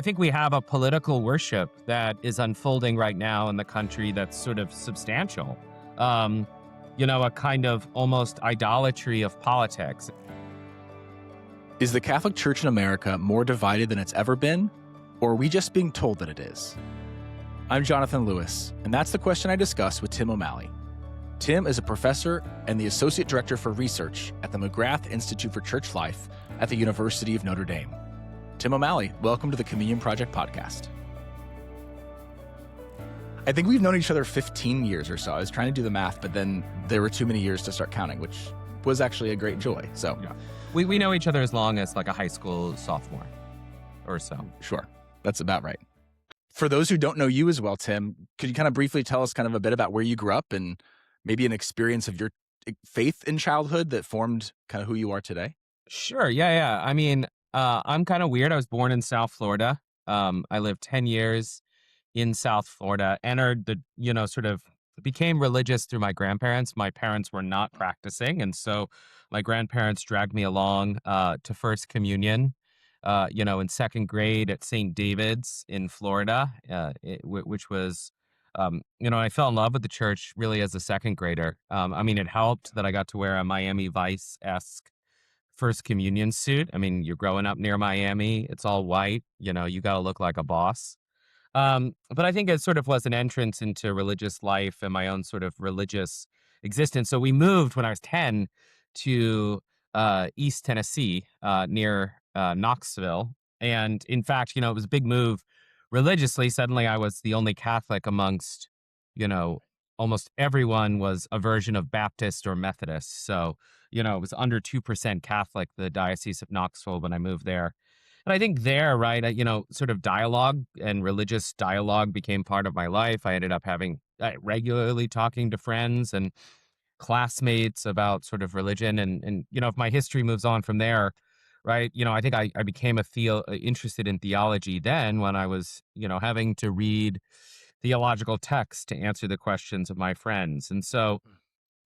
I think we have a political worship that is unfolding right now in the country that's sort of substantial. Um, a kind of almost idolatry of politics. Is the Catholic Church in America more divided than it's ever been, or are we just being told that it is? I'm Jonathan Lewis, and that's the question I discuss with Tim O'Malley. Tim is a professor and the Associate Director for Research at the McGrath Institute for Church Life at the University of Notre Dame. Tim O'Malley, welcome to the Communion Project podcast. I think we've known each other 15 years or so. I was trying to do the math, but then there were too many years to start counting, which was actually a great joy. So Yeah. We know each other as long as like a high school sophomore or so. Sure, that's about right. For those who don't know you as well, Tim, could you kind of briefly tell us kind of a bit about where you grew up and maybe an experience of your faith in childhood that formed kind of who you are today? Sure. Yeah. I mean, I'm kind of weird. I was born in South Florida. I lived 10 years in South Florida, entered became religious through my grandparents. My parents were not practicing. And so my grandparents dragged me along to First Communion, in second grade at St. David's in Florida, which was, I fell in love with the church really as a second grader. It helped that I got to wear a Miami Vice-esque First Communion suit. I mean, you're growing up near Miami. It's all white. You got to look like a boss. But I think it sort of was an entrance into religious life and my own sort of religious existence. So we moved when I was 10 to East Tennessee, near Knoxville. And in fact, it was a big move religiously. Suddenly I was the only Catholic amongst, almost everyone was a version of Baptist or Methodist. So, it was under 2% Catholic, the Diocese of Knoxville, when I moved there. And I think there, right, sort of dialogue and religious dialogue became part of my life. I ended up regularly talking to friends and classmates about sort of religion. And if my history moves on from there, right, I think I became interested in theology then when I was, having to read theological texts to answer the questions of my friends. And so,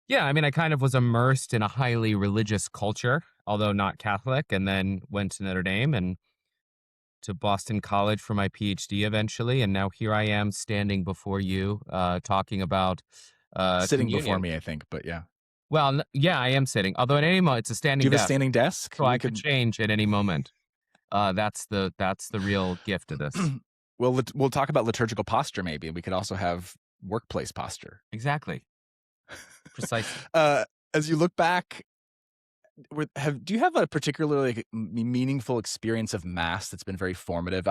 yeah, I kind of was immersed in a highly religious culture, although not Catholic, and then went to Notre Dame and to Boston College for my PhD eventually. And now here I am standing before you, talking about Sitting communion. before me, I think, but yeah. Well, yeah, I am sitting. Although at any moment it's a Do standing you have a desk, standing desk? so I could change at any moment. That's the real gift of this. Well, we'll talk about liturgical posture maybe. We could also have workplace posture. Exactly. Precisely. As you look back, do you have a particularly meaningful experience of Mass that's been very formative?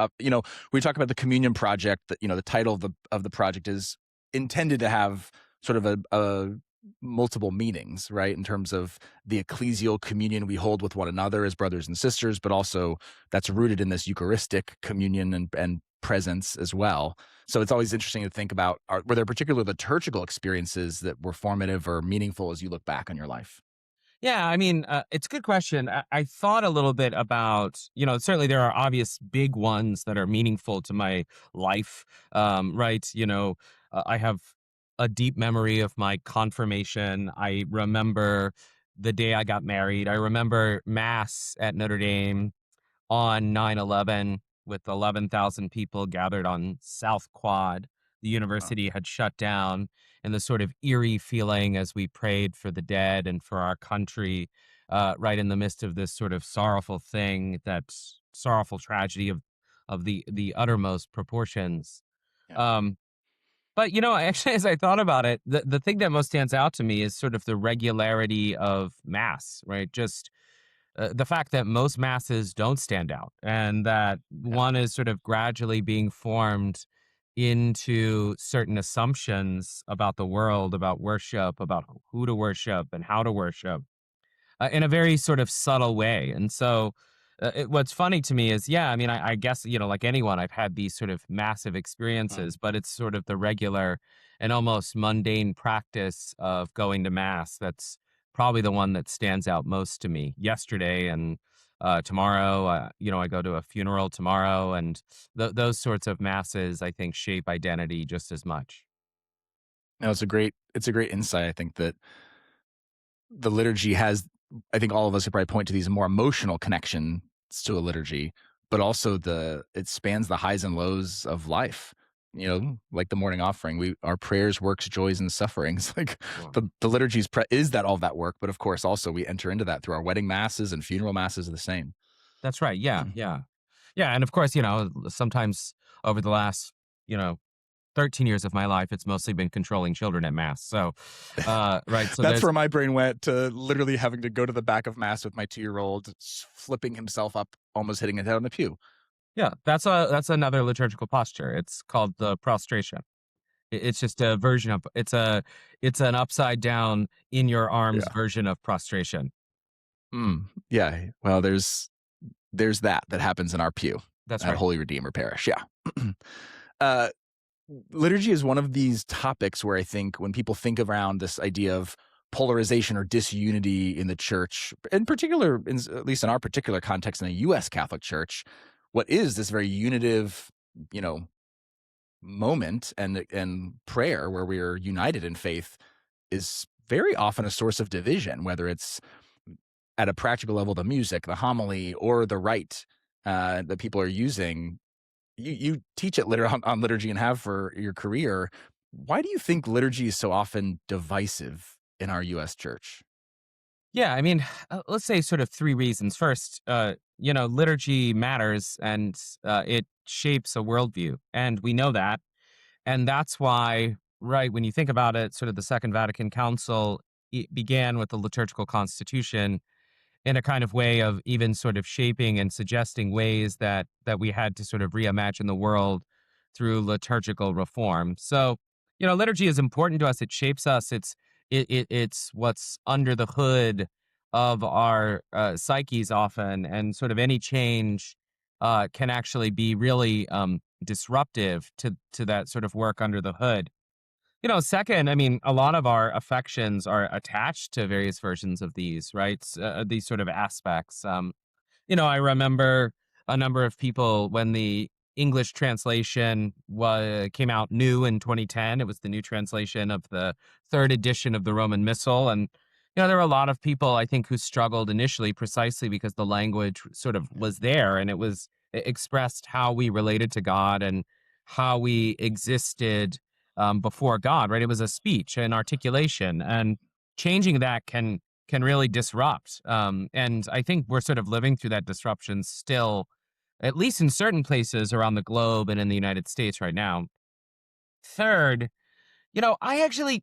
We talk about the Communion Project. That the title of the project is intended to have sort of a multiple meanings, right? In terms of the ecclesial communion we hold with one another as brothers and sisters, but also that's rooted in this Eucharistic communion and presence as well. So it's always interesting to think about, were there particular liturgical experiences that were formative or meaningful as you look back on your life? Yeah, it's a good question. I thought a little bit about, certainly there are obvious big ones that are meaningful to my life, right? I have a deep memory of my confirmation. I remember the day I got married. I remember Mass at Notre Dame on 9/11 with 11,000 people gathered on South Quad. The university had shut down, and the sort of eerie feeling as we prayed for the dead and for our country, right in the midst of this sort of sorrowful thing, that sorrowful tragedy of the uttermost proportions. Yeah. But actually, as I thought about it, the thing that most stands out to me is sort of the regularity of Mass, right? Just the fact that most Masses don't stand out, and that one is sort of gradually being formed into certain assumptions about the world, about worship, about who to worship and how to worship, in a very sort of subtle way. And so what's funny to me is, yeah, I guess, like anyone, I've had these sort of massive experiences, but it's sort of the regular and almost mundane practice of going to Mass that's probably the one that stands out most to me. Yesterday and tomorrow, I go to a funeral tomorrow, and those sorts of Masses, I think, shape identity just as much. No, it's a great insight. I think that the liturgy has, I think all of us could probably point to these more emotional connections to a liturgy, but also it spans the highs and lows of life. Like the morning offering, we our prayers, works, joys, and sufferings. Like Wow. the liturgy's is that all that work, but of course also we enter into that through our wedding masses, and funeral masses are the same. That's right. Yeah, yeah. Yeah, and of course, sometimes over the last, you know, 13 years of my life, it's mostly been controlling children at mass. So, right. So That's there's where my brain went to literally having to go to the back of mass with my 2-year-old, flipping himself up, almost hitting his head on the pew. yeah, that's another liturgical posture. It's called the prostration. It's just a version of it's an upside down in your arms Yeah. version of prostration. Yeah. Well, there's that happens in our pew That's at right. Holy Redeemer Parish. Yeah. uh, Liturgy is one of these topics where I think when people think around this idea of polarization or disunity in the church, in particular, at least in our particular context in the U.S. Catholic Church, what is this very unitive, you know, moment and prayer where we are united in faith is very often a source of division, whether it's at a practical level, the music, the homily, or the rite that people are using. You teach it on liturgy and have for your career. Why do you think liturgy is so often divisive in our U.S. church? Yeah, I mean, let's say sort of three reasons. First, liturgy matters and it shapes a worldview, and we know that. And that's why, right, when you think about it, sort of the Second Vatican Council it began with the liturgical constitution in a kind of way of even sort of shaping and suggesting ways that we had to sort of reimagine the world through liturgical reform. So, liturgy is important to us. It shapes us. It's what's under the hood of our psyches often, and sort of any change can actually be really disruptive to that sort of work under the hood. Second, I mean, a lot of our affections are attached to various versions of these, right? These sort of aspects. I remember a number of people when the English translation came out new in 2010. It was the new translation of the third edition of the Roman Missal. And, there were a lot of people, I think, who struggled initially precisely because the language sort of was there and it expressed how we related to God and how we existed before God, right? It was a speech and articulation. And changing that can really disrupt. And I think we're sort of living through that disruption still, at least in certain places around the globe and in the United States right now. Third, I actually,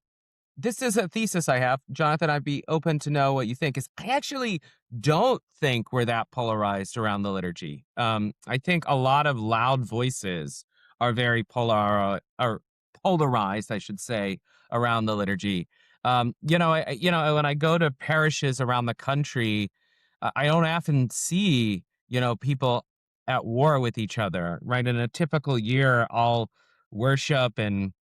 this is a thesis I have, Jonathan. I'd be open to know what you think. Is I actually don't think we're that polarized around the liturgy. I think a lot of loud voices are very or polarized, I should say, around the liturgy. When I go to parishes around the country, I don't often see people at war with each other. Right, in a typical year, I'll worship in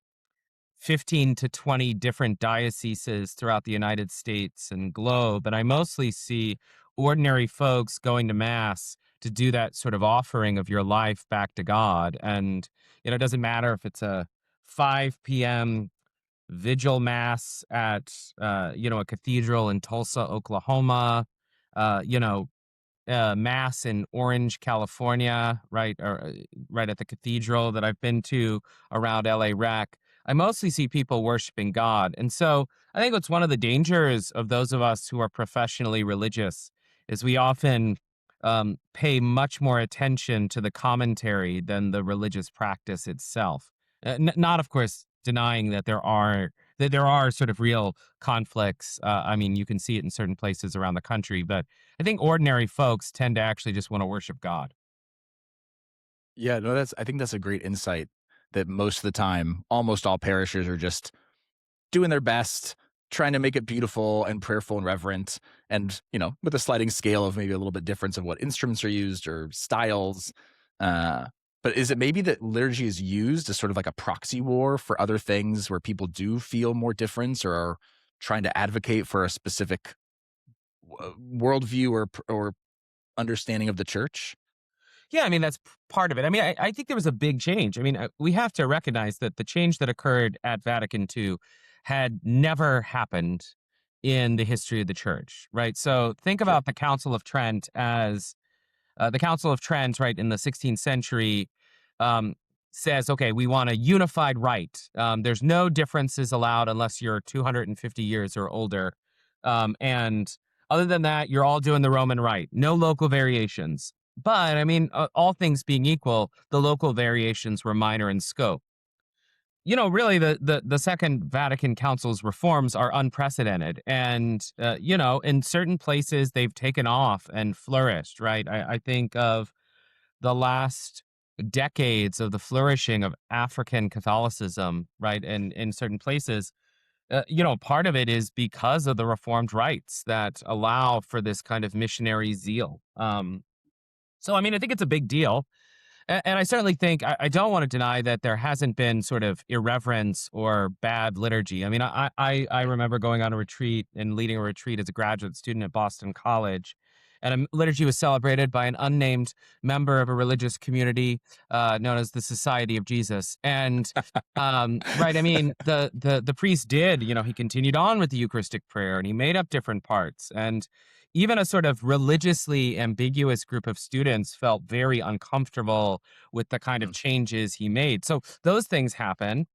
15 to 20 different dioceses throughout the United States and globe. And I mostly see ordinary folks going to mass to do that sort of offering of your life back to God. And, it doesn't matter if it's a 5 p.m. vigil mass at, a cathedral in Tulsa, Oklahoma, uh, you know, mass in Orange, California, right, or right at the cathedral that I've been to around LA Rec. I mostly see people worshiping God. And so I think what's one of the dangers of those of us who are professionally religious is we often pay much more attention to the commentary than the religious practice itself. Not, of course, denying that there are sort of real conflicts. I mean, you can see it in certain places around the country, but I think ordinary folks tend to actually just want to worship God. Yeah, no, I think that's a great insight that most of the time, almost all parishes are just doing their best, trying to make it beautiful and prayerful and reverent, and with a sliding scale of maybe a little bit difference of what instruments are used or styles. Uh, but is it maybe that liturgy is used as sort of like a proxy war for other things where people do feel more difference or are trying to advocate for a specific worldview or understanding of the church? Yeah, I mean, that's part of it. I mean, I think there was a big change. I mean, we have to recognize that the change that occurred at Vatican II had never happened in the history of the church, right? So think Sure. about the Council of Trent as The Council of Trent, right, in the 16th century, um, says, okay, we want a unified rite. There's no differences allowed unless you're 250 years or older. And other than that, you're all doing the Roman rite. No local variations. But I mean, all things being equal, the local variations were minor in scope. Really, the Second Vatican Council's reforms are unprecedented, and in certain places they've taken off and flourished. Right, I think of the last decades of the flourishing of African Catholicism. Right, and in certain places, part of it is because of the Reformed rites that allow for this kind of missionary zeal. So, I mean, I think it's a big deal. And I certainly think I don't want to deny that there hasn't been sort of irreverence or bad liturgy. I mean, I remember going on a retreat and leading a retreat as a graduate student at Boston College, and a liturgy was celebrated by an unnamed member of a religious community known as the Society of Jesus. And right, I mean, the priest did, he continued on with the Eucharistic prayer, and he made up different parts, and even a sort of religiously ambiguous group of students felt very uncomfortable with the kind of Mm. changes he made. So those things happen.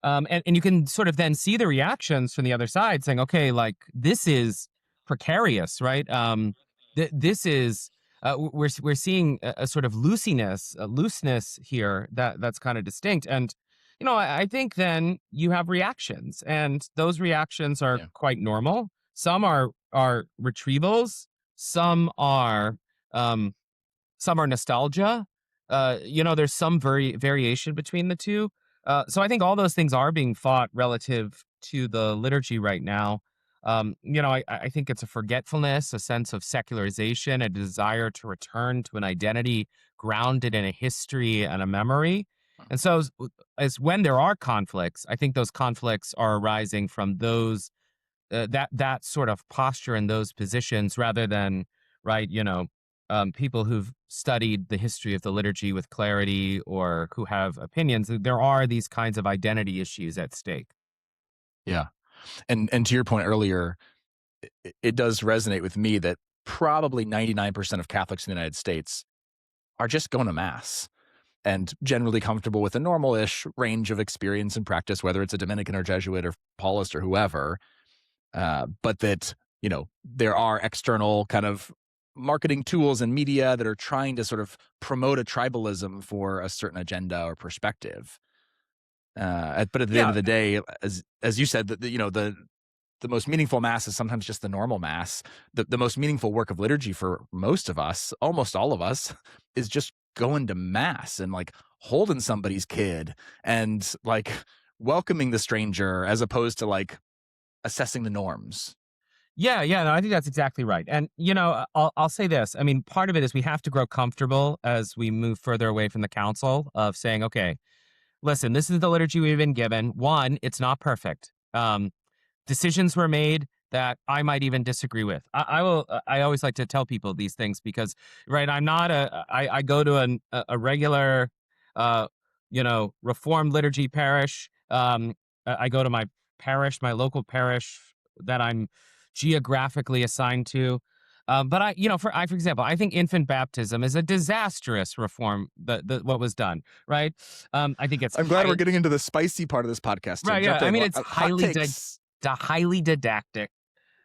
And you can sort of then see the reactions from the other side saying, okay, like this is precarious, right? This is, we're seeing a sort of looseness here that's kind of distinct. And, I think then you have reactions, and those reactions are Yeah. quite normal. Some are retrievals, some are, um, some are nostalgia. There's some variation between the two. So I think all those things are being fought relative to the liturgy right now. I think it's a forgetfulness, a sense of secularization, a desire to return to an identity grounded in a history and a memory. And so, as when there are conflicts, I think those conflicts are arising from that sort of posture in those positions rather than right people who've studied the history of the liturgy with clarity or who have opinions. There are these kinds of identity issues at stake. Yeah. And to your point earlier, it does resonate with me that probably 99% of Catholics in the United States are just going to mass and generally comfortable with a normal-ish range of experience and practice, whether it's a Dominican or Jesuit or Paulist or whoever. But that, there are external kind of marketing tools and media that are trying to sort of promote a tribalism for a certain agenda or perspective. But at the end Yeah, of the day, as you said, the most meaningful mass is sometimes just the normal mass. The most meaningful work of liturgy for most of us, almost all of us, is just going to mass and like holding somebody's kid and like welcoming the stranger as opposed to like assessing the norms. yeah, no, I think that's exactly right. And I'll say this. I mean, part of it is we have to grow comfortable as we move further away from the council of saying, okay, listen, this is the liturgy we've been given. One, it's not perfect. Decisions were made that I might even disagree with. I will. I always like to tell people these things because, right, I'm not I go to a regular, uh, Reformed liturgy parish. I go to my parish, my local parish that I'm geographically assigned to. But for example, I think infant baptism is a disastrous reform. What was done, right? I think it's I'm glad we're getting into the spicy part of this podcast, Tim. right. Yeah, Jump I in. mean it's Hot takes. highly didactic.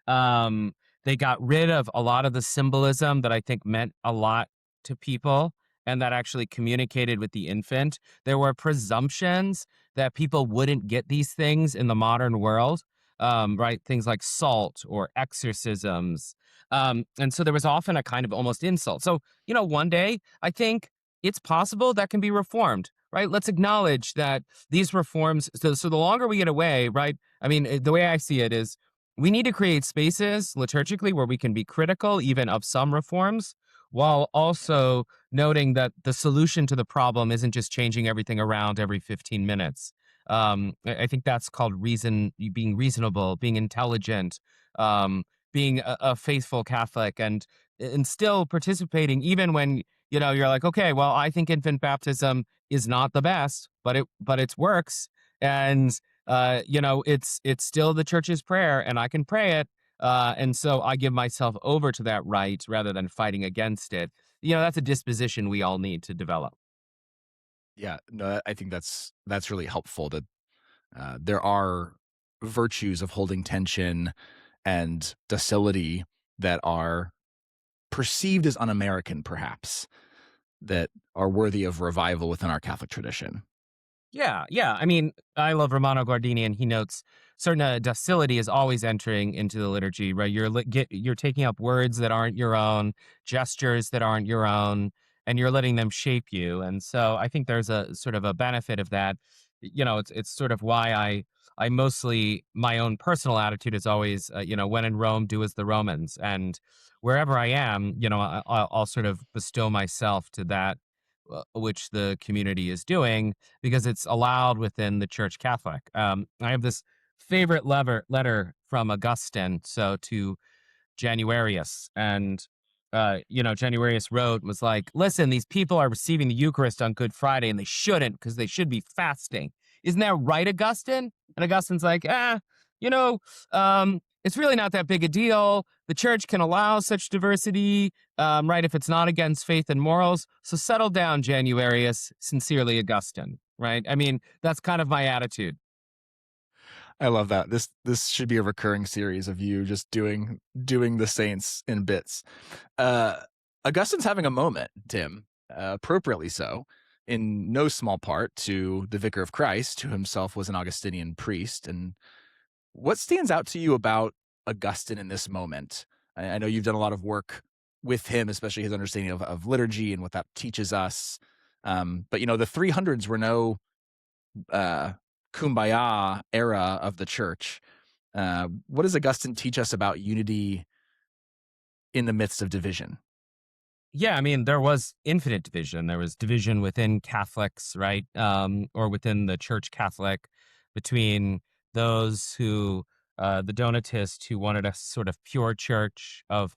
They got rid of a lot of the symbolism that I think meant a lot to people and that actually communicated with the infant. There were presumptions that people wouldn't get these things in the modern world, right? Things like salt or exorcisms. And so there was often a kind of almost insult. So, one day I think it's possible that can be reformed, right? Let's acknowledge that these reforms, so the longer we get away, right? I mean, the way I see it is we need to create spaces liturgically where we can be critical even of some reforms while also noting that the solution to the problem isn't just changing everything around every 15 minutes. I think that's called being reasonable, being intelligent, being a faithful Catholic, and still participating even when you're like, okay, well, I think infant baptism is not the best, but it works, and it's still the church's prayer, and I can pray it. And so I give myself over to that right rather than fighting against it. that's a disposition we all need to develop. Yeah, no, I think that's really helpful. That there are virtues of holding tension and docility that are perceived as un-American, perhaps, that are worthy of revival within our Catholic tradition. Yeah, yeah. I mean, I love Romano Guardini, and he notes certain docility is always entering into the liturgy, right? You're taking up words that aren't your own, gestures that aren't your own, and you're letting them shape you. And so I think there's a sort of a benefit of that. It's sort of why I mostly my own personal attitude is always, when in Rome, do as the Romans, and wherever I am, I'll sort of bestow myself to that which the community is doing because it's allowed within the Church Catholic. I have this favorite letter from Augustine, so to Januarius, and Januarius wrote was like, "Listen, these people are receiving the Eucharist on Good Friday, and they shouldn't because they should be fasting. Isn't that right, Augustine?" And Augustine's like, it's really not that big a deal. The Church can allow such diversity, right, if it's not against faith and morals. So settle down, Januarius. Sincerely, Augustine. Right? I mean, that's kind of my attitude. I love that. This should be a recurring series of you just doing the saints in bits. Uh, Augustine's having a moment, Tim, appropriately so, in no small part to the Vicar of Christ, who himself was an Augustinian priest. And what stands out to you about Augustine in this moment? I know you've done a lot of work with him, especially his understanding of liturgy and what that teaches us. But the 300s were no uh, kumbaya era of the church. What does Augustine teach us about unity in the midst of division? Yeah, I mean, there was infinite division. There was division within Catholics, right? Or within the Church Catholic between those who, the Donatists, who wanted a sort of pure church of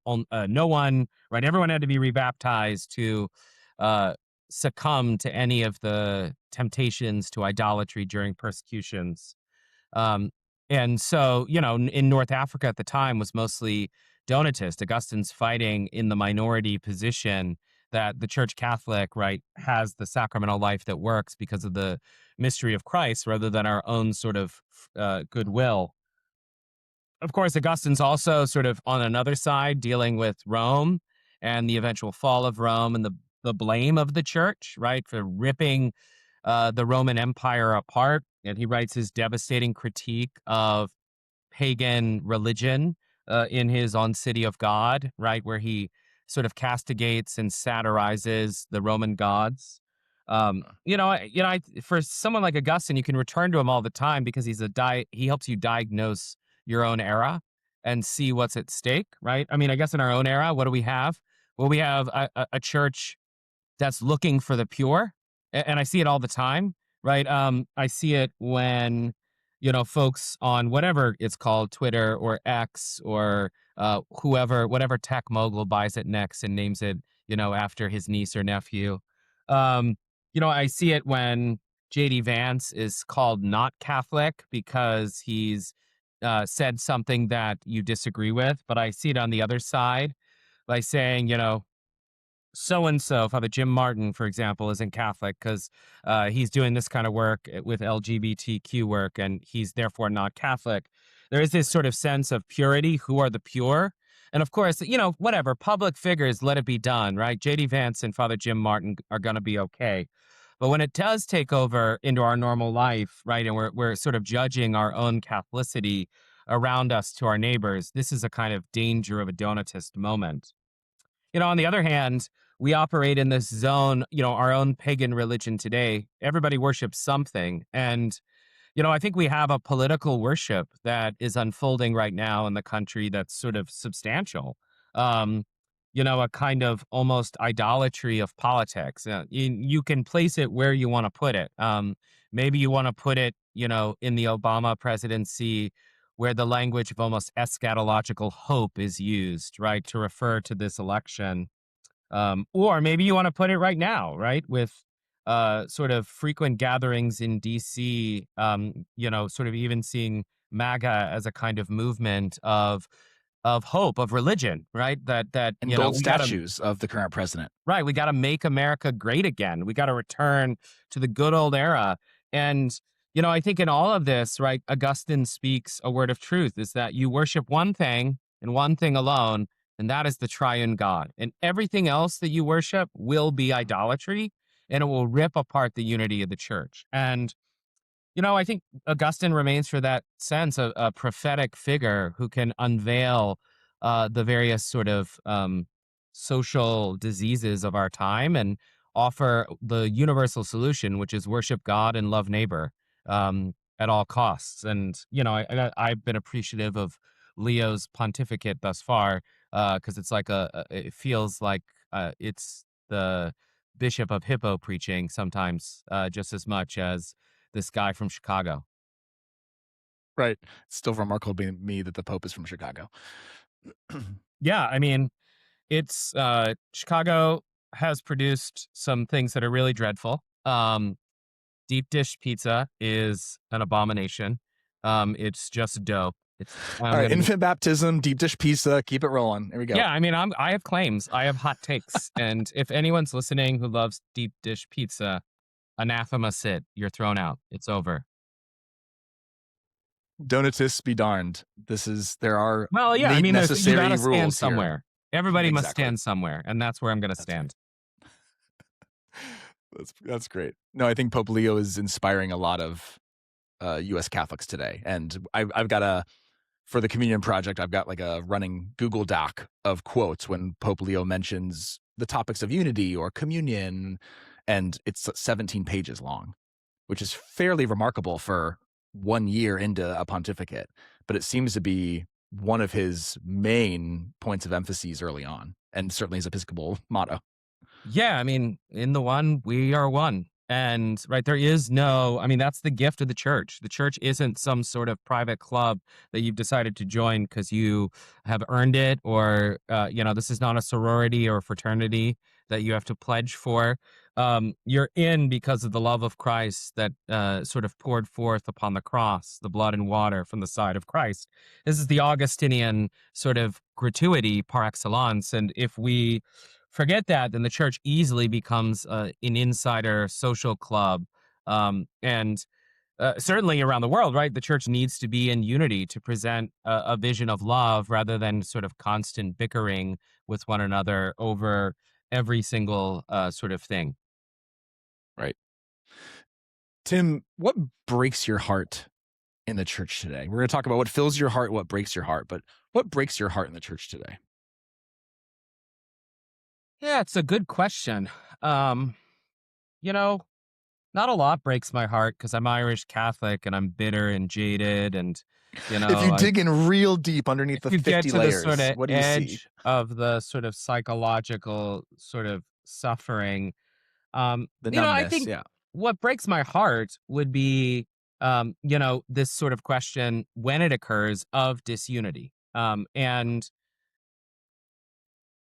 no one, right? Everyone had to be rebaptized to uh, succumb to any of the temptations to idolatry during persecutions. Um, and so, in North Africa at the time was mostly Donatist. Augustine's fighting in the minority position that the Church Catholic, right, has the sacramental life that works because of the mystery of Christ rather than our own sort of goodwill. Of course, Augustine's also sort of on another side dealing with Rome and the eventual fall of Rome and the blame of the church, right, for ripping the Roman Empire apart. And he writes his devastating critique of pagan religion in his On City of God, right, where he sort of castigates and satirizes the Roman gods. For someone like Augustine, you can return to him all the time because he helps you diagnose your own era and see what's at stake, right? I mean, I guess in our own era, what do we have? Well, we have a church that's looking for the pure, and I see it all the time, right? I see it when folks on whatever it's called, Twitter or X or whatever tech mogul buys it next and names it after his niece or nephew. um I see it when JD Vance is called not Catholic because he's said something that you disagree with, but I see it on the other side by saying, so and so, Father Jim Martin, for example, isn't Catholic because he's doing this kind of work with LGBTQ work, and he's therefore not Catholic. There is this sort of sense of purity. Who are the pure? And of course, whatever public figures, let it be done, right? JD Vance and Father Jim Martin are going to be okay. But when it does take over into our normal life, right, and we're sort of judging our own Catholicity around us to our neighbors, this is a kind of danger of a Donatist moment. On the other hand, we operate in this zone, our own pagan religion today. Everybody worships something. And, I think we have a political worship that is unfolding right now in the country that's sort of substantial. Um, a kind of almost idolatry of politics. You can place it where you want to put it. Maybe you want to put it, in the Obama presidency where the language of almost eschatological hope is used, right, to refer to this election. Or maybe you want to put it right now, right, with sort of frequent gatherings in DC, sort of even seeing MAGA as a kind of movement of of hope, of religion, right? That And gold statues of the current president. right, we got to make America great again. We got to return to the good old era. And, I think in all of this, right, Augustine speaks a word of truth is that you worship one thing and one thing alone, and that is the triune God. And everything else that you worship will be idolatry, and it will rip apart the unity of the church. And I think Augustine remains, for that sense, a prophetic figure who can unveil the various sort of social diseases of our time and offer the universal solution, which is worship God and love neighbor at all costs. And, I've been appreciative of Leo's pontificate thus far because it's like it feels like it's the Bishop of Hippo preaching sometimes just as much as this guy from Chicago. Right. It's still remarkable to me that the Pope is from Chicago. Yeah, I mean, it's Chicago has produced some things that are really dreadful. Deep dish pizza is an abomination. It's just dope. All I'm right, gonna, infant baptism, deep dish pizza, keep it rolling. Here we go. yeah, I mean, I have claims, I have hot takes, and if anyone's listening who loves deep dish pizza, anathema sit. You're thrown out. It's over. Donatists be darned. There are Well, yeah, I mean, you necessary gotta stand rules here. somewhere. Everybody must Exactly. stand somewhere, and that's where I'm gonna stand. That's great. No, I think Pope Leo is inspiring a lot of U.S. Catholics today, and I've got for the Communion Project, I've got like a running Google Doc of quotes when Pope Leo mentions the topics of unity or communion, and it's 17 pages long, which is fairly remarkable for 1 year into a pontificate, but it seems to be one of his main points of emphasis early on, and certainly his Episcopal motto. Yeah, I mean, in the one, we are one. And right, there is no, I mean, that's the gift of the church. The church isn't some sort of private club that you've decided to join because you have earned it, or, this is not a sorority or fraternity that you have to pledge for. You're in because of the love of Christ that sort of poured forth upon the cross, the blood and water from the side of Christ. This is the Augustinian sort of gratuity par excellence. And if we forget that, then the church easily becomes an insider social club. And certainly around the world, right? The church needs to be in unity to present a vision of love rather than sort of constant bickering with one another over every single sort of thing. Right. Tim, what breaks your heart in the church today? We're going to talk about what fills your heart, what breaks your heart, but what breaks your heart in the church today? Yeah, it's a good question. Um, you know, Not a lot breaks my heart because I'm Irish Catholic and I'm bitter and jaded, and If you dig in real deep underneath the you get 50 to the sort layers, of what do you see? edge of the sort of psychological sort of suffering. The I numbness, think yeah. what breaks my heart would be, this sort of question when it occurs of disunity. And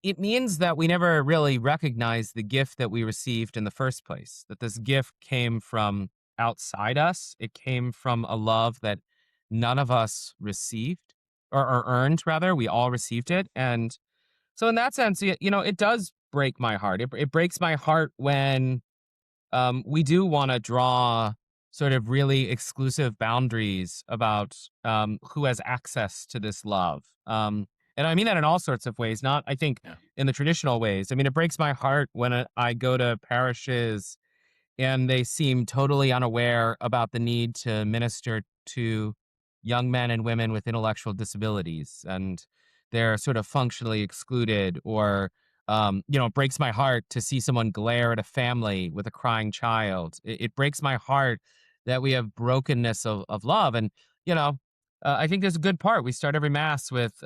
it means that we never really recognize the gift that we received in the first place, that this gift came from outside us. It came from a love that none of us received or earned, rather. We all received it. And so, in that sense, it does break my heart. It breaks my heart when we do want to draw sort of really exclusive boundaries about who has access to this love. And I mean that in all sorts of ways, not, I think, Yeah. in the traditional ways. I mean, it breaks my heart when I go to parishes and they seem totally unaware about the need to minister to young men and women with intellectual disabilities, and they're sort of functionally excluded. Or it breaks my heart to see someone glare at a family with a crying child. It breaks my heart that we have brokenness of love. And I think there's a good part. We start every mass with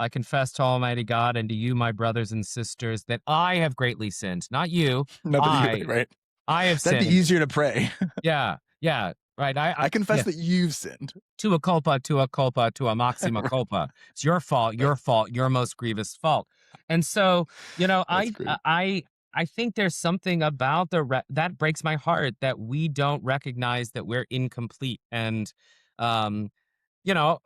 I confess to Almighty God and to you, my brothers and sisters, that I have greatly sinned, not you. Not that you, I right? I have That'd be sinned. easier to pray. Yeah, yeah, right. I confess Yeah. that you've sinned. Tua culpa, tua culpa, tua maxima Right. culpa. It's your fault, Right. your fault, your most grievous fault. And so, That's great. I think there's something about that breaks my heart, that we don't recognize that we're incomplete. And um, you know,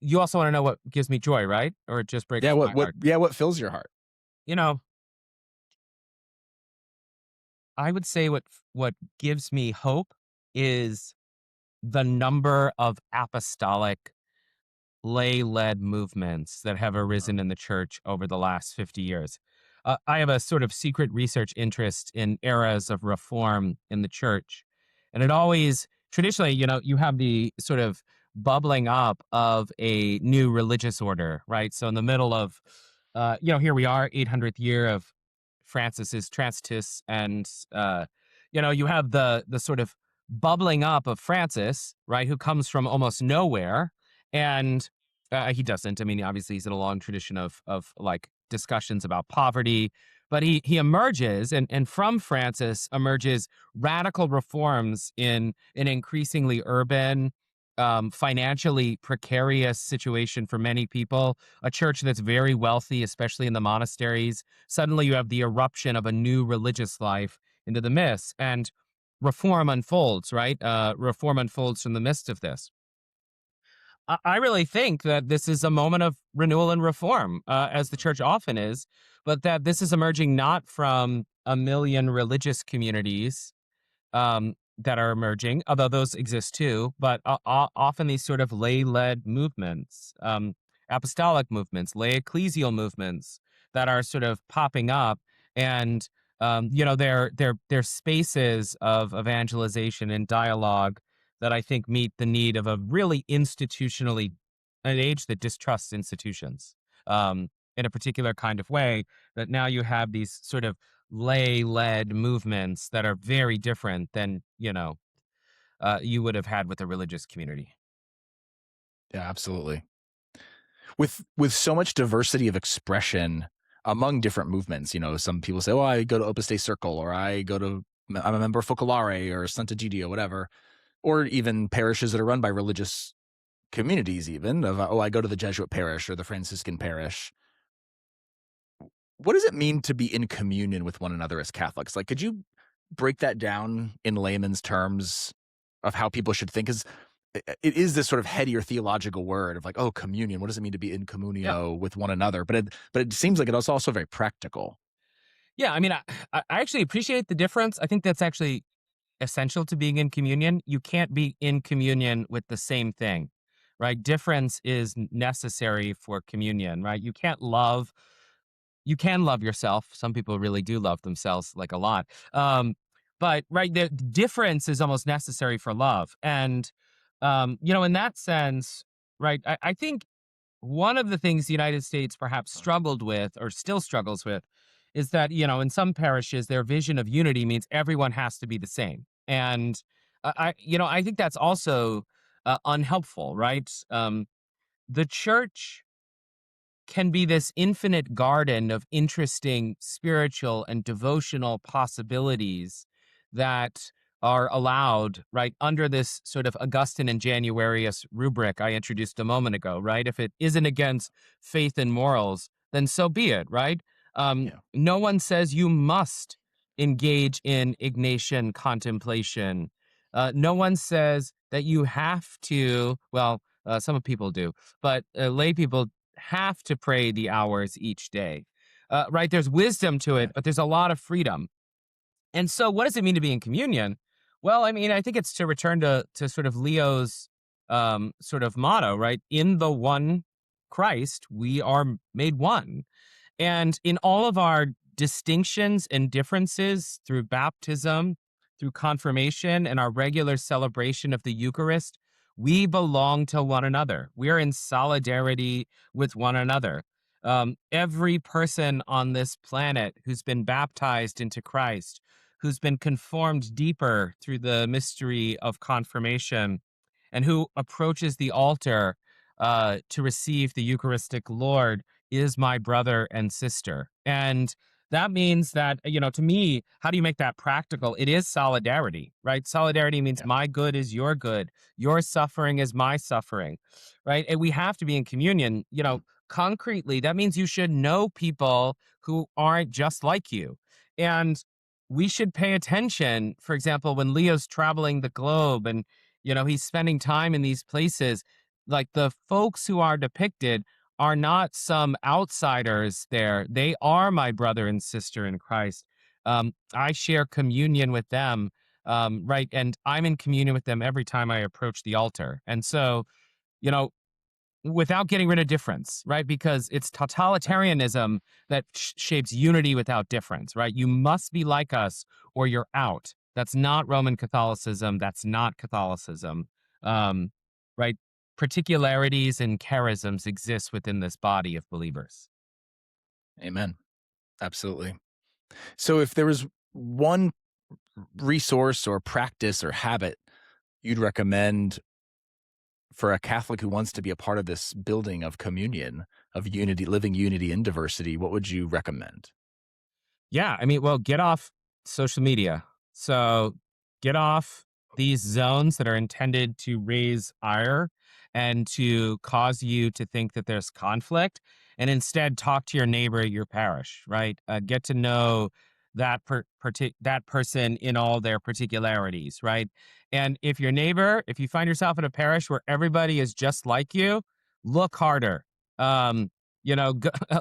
you also want to know what gives me joy, right? Or it just breaks my heart. What fills your heart? You know, I would say what gives me hope is the number of apostolic lay-led movements that have arisen in the church over the last 50 years. I have a sort of secret research interest in eras of reform in the church. And it always, traditionally, you have the sort of bubbling up of a new religious order, right? So in the middle of, here we are, 800th year of Francis's Transitus, and you have the sort of bubbling up of Francis, right, who comes from almost nowhere, and he doesn't. I mean, obviously, he's in a long tradition of like discussions about poverty, but he emerges, and from Francis emerges radical reforms in an increasingly urban, financially precarious situation for many people. A church that's very wealthy, especially in the monasteries. Suddenly, you have the eruption of a new religious life into the midst, and reform unfolds. Right, reform unfolds from the midst of this. I really think that this is a moment of renewal and reform, as the church often is, but that this is emerging not from a million religious communities that are emerging, although those exist too, but often these sort of lay-led movements, apostolic movements, lay ecclesial movements that are sort of popping up, and they're spaces of evangelization and dialogue that I think meet the need of a really institutionally an age that distrusts institutions in a particular kind of way. That now you have these sort of lay-led movements that are very different than you would have had with a religious community. Yeah, absolutely. With so much diversity of expression among different movements, some people say, "Oh, I go to Opus Dei Circle," or I'm a member of Focolare or Santa Gigi or whatever, or even parishes that are run by religious communities, even of, "Oh, I go to the Jesuit parish or the Franciscan parish." What does it mean to be in communion with one another as Catholics? Like, could you break that down in layman's terms of how people should think? Because it is this sort of heady or theological word of like, oh, communion. What does it mean to be in Yeah. communio with one another? But it seems like it's also very practical. Yeah, I mean, I actually appreciate the difference. I think that's actually essential to being in communion. You can't be in communion with the same thing, right? Difference is necessary for communion, right? You can love yourself. Some people really do love themselves like a lot. But right, the difference is almost necessary for love. And in that sense, right, I think one of the things the United States perhaps struggled with or still struggles with is that, in some parishes, their vision of unity means everyone has to be the same. And I think that's also unhelpful, right? The church can be this infinite garden of interesting spiritual and devotional possibilities that are allowed, right, under this sort of Augustine and Januarius rubric I introduced a moment ago, right? If it isn't against faith and morals, then so be it, right? Yeah. No one says you must engage in Ignatian contemplation. No one says that you have to, well, some people do, but lay people have to pray the hours each day. Right? There's wisdom to Yeah. it, but there's a lot of freedom. And so, what does it mean to be in communion? Well, I mean, I think it's to return to sort of Leo's sort of motto, right? In the one Christ, we are made one. And in all of our distinctions and differences through baptism, through confirmation, and our regular celebration of the Eucharist, we belong to one another. We are in solidarity with one another. Every person on this planet who's been baptized into Christ, who's been conformed deeper through the mystery of confirmation, and who approaches the altar to receive the Eucharistic Lord is my brother and sister. And that means that, to me, how do you make that practical? It is solidarity, right? Solidarity means Yeah. my good is your good, your suffering is my suffering, right? And we have to be in communion, concretely. That means you should know people who aren't just like you. And we should pay attention, for example, when Leo's traveling the globe and, he's spending time in these places. like the folks who are depicted are not some outsiders there. They are my brother and sister in Christ. I share communion with them, right? And I'm in communion with them every time I approach the altar. And so, you know, without getting rid of difference, right? Because it's totalitarianism that shapes unity without difference, right? You must be like us or you're out. That's not Roman Catholicism. That's not Catholicism, um, right? Particularities and charisms exist within this body of believers. Amen. Absolutely. So if there was one resource or practice or habit you'd recommend for a Catholic who wants to be a part of this building of communion, of unity, living unity in diversity, what would you recommend? Yeah, I mean, well, get off social media. So get off these zones that are intended to raise ire and to cause you to think that there's conflict, and instead talk to your neighbor at your parish, right? Get to know that person in all their particularities, right? And if your neighbor, if you find yourself in a parish where everybody is just like you, look harder. Um,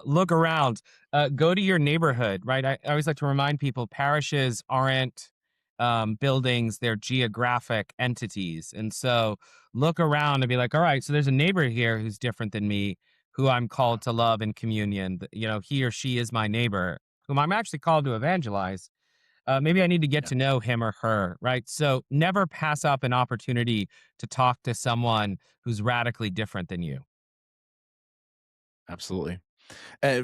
look around, go to your neighborhood, right? I always like to remind people parishes aren't buildings, they're geographic entities. And so look around and be like, all right, so there's a neighbor here who's different than me, who I'm called to love in communion. He or she is my neighbor, whom I'm actually called to evangelize. Maybe I need to get Yeah, to know him or her, right? So never pass up an opportunity to talk to someone who's radically different than you. absolutely.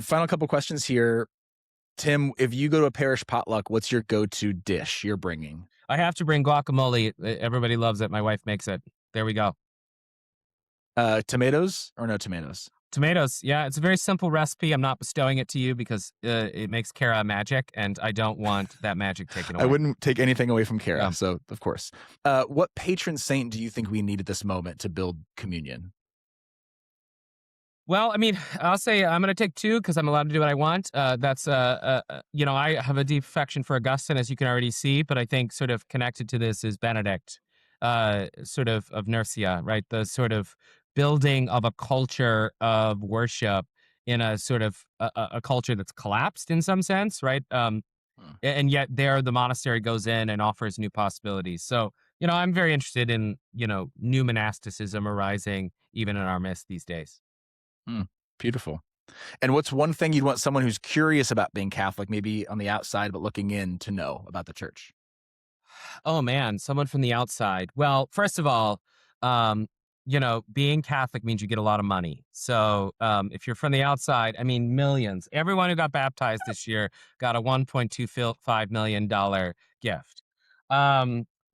Final couple questions here. Tim, if you go to a parish potluck, what's your go-to dish you're bringing? I have to bring guacamole. Everybody loves it. My wife makes it. There we go. Tomatoes or no tomatoes? Tomatoes. Yeah, it's a very simple recipe. I'm not bestowing it to you because it makes Kara magic, and I don't want that magic taken I away. wouldn't take anything away from Kara, Yeah. so of course. What patron saint do you think we need at this moment to build communion? Well, I mean, I'll say I'm going to take two because I'm allowed to do what I want. I have a deep affection for Augustine, as you can already see, but I think sort of connected to this is Benedict, sort of Nursia, right? The sort of building of a culture of worship in a sort of a culture that's collapsed in some sense, right? Hmm. And yet there the monastery goes in and offers new possibilities. So, I'm very interested in, new monasticism arising even in our midst these days. Hmm. Beautiful. And what's one thing you'd want someone who's curious about being Catholic, maybe on the outside but looking in, to know about the church? Oh man, someone from the outside. Well, first of all, being Catholic means you get a lot of money. So if you're from the outside, I mean, millions. Everyone who got baptized this year got a $1.25 million gift.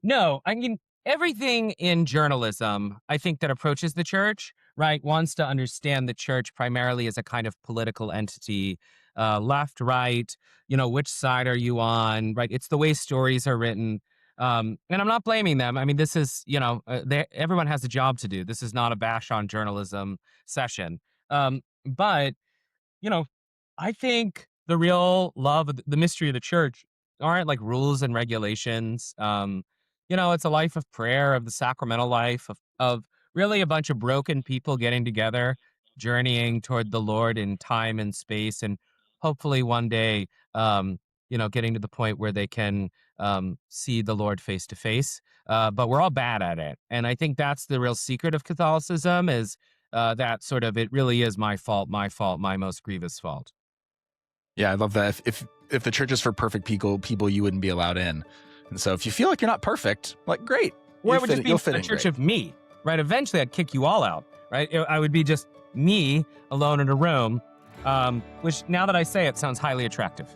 No, I mean, everything in journalism, I think, that approaches the church, right, wants to understand the church primarily as a kind of political entity, left, right, which side are you on, right? It's the way stories are written. And I'm not blaming them. I mean, this is, everyone has a job to do. This is not a bash on journalism session. But you know, I think the real love of the mystery of the church aren't like rules and regulations. It's a life of prayer, of the sacramental life, of really a bunch of broken people getting together, journeying toward the Lord in time and space, and hopefully one day, getting to the point where they can see the Lord face to face. But we're all bad at it, and I think that's the real secret of Catholicism is that sort of it really is my fault, my most grievous fault. Yeah, I love that. If the church is for perfect people you wouldn't be allowed in. And so if you feel like you're not perfect, like great, Or it would just be you'll fit a in church great. of me, right? Eventually, I'd kick you all out, right? I would be just me alone in a room, which now that I say it sounds highly attractive.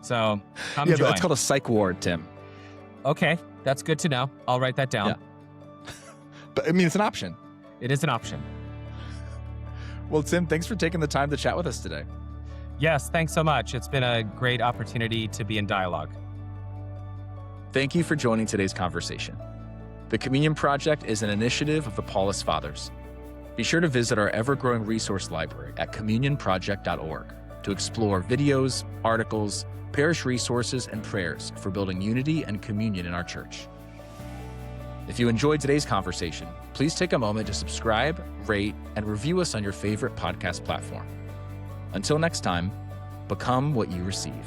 So come Yeah, join. that's called a psych ward, Tim. Okay, that's good to know. I'll write that down. Yeah. But I mean, it's an option. It is an option. Well, Tim, thanks for taking the time to chat with us today. Yes, thanks so much. It's been a great opportunity to be in dialogue. Thank you for joining today's conversation. The Communion Project is an initiative of the Paulist Fathers. Be sure to visit our ever-growing resource library at communionproject.org to explore videos, articles, parish resources, and prayers for building unity and communion in our church. If you enjoyed today's conversation, please take a moment to subscribe, rate, and review us on your favorite podcast platform. Until next time, become what you receive.